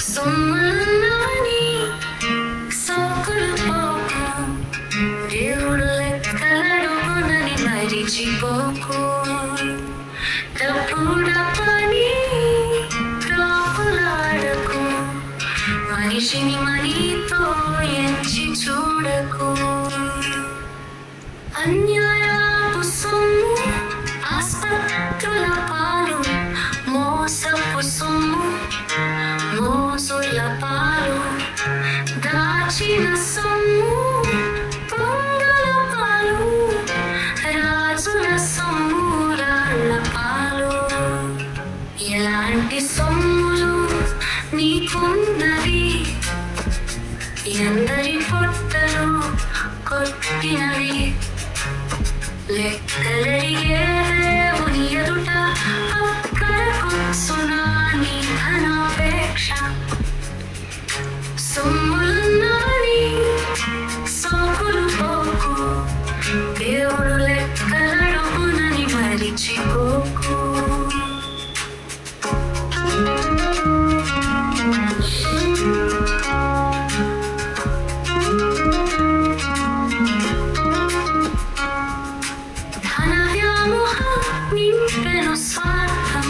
సొమ్ములున్నవని సోకులు పోకు, దేవుడు లెక్కలడుగునని మరిచిపోకు. డబ్బు డబ్బని రాకులాడకు, మనిషిని మనీతో ఎంచి చూడకు. అన్యాయపు సొమ్ము ఆస్పత్రుల పాలు, మోసపు సొమ్ము మోసుల పాలు. దాచిన సొమ్ము పొంగల పాలు, రాజుల సొమ్ము రాళ్ళ పాలు. ఎలాంటి సొమ్ములు నీకున్నవి, ఎందరి పొట్టలు కొట్టినవి. లెక్కలడిగే దేవుని ఎదుట అక్కడకొచ్చునా నీ ధనాపేక్ష. సొమ్ములున్నవని సోకులు పోకు, దేవుడు లెక్కలడుగునని మరిచిపోకు. నింపెను స్వార్థం,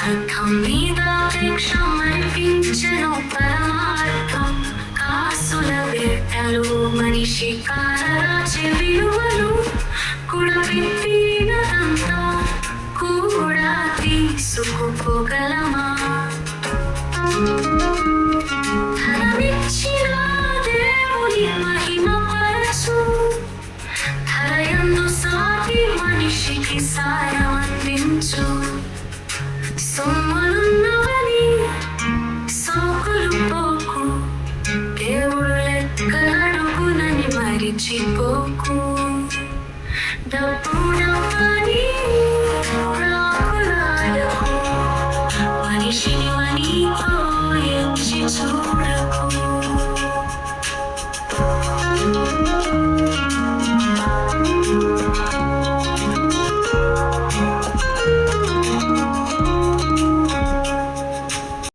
అర్థం మీద అపేక్ష మరిపించెను పరమార్థం. కాసుల వేటలు మనిషి కారరాచే విలువలు, కూడబెట్టినదంతా కూడా తీసుకుపోగలమా. ధనమిచ్చిన దేవుని మహిమ పరచు, ధరయందు సాటి మనిషికి సాయం అందించు. సొమ్ములున్నవని సోకులు పోకు, దేవుడు లెక్కలడుగునని మరిచిపోకు. డబ్బు డబ్బని రాకులాడకు, మనిషిని మనీతో ఎంచి చూడు.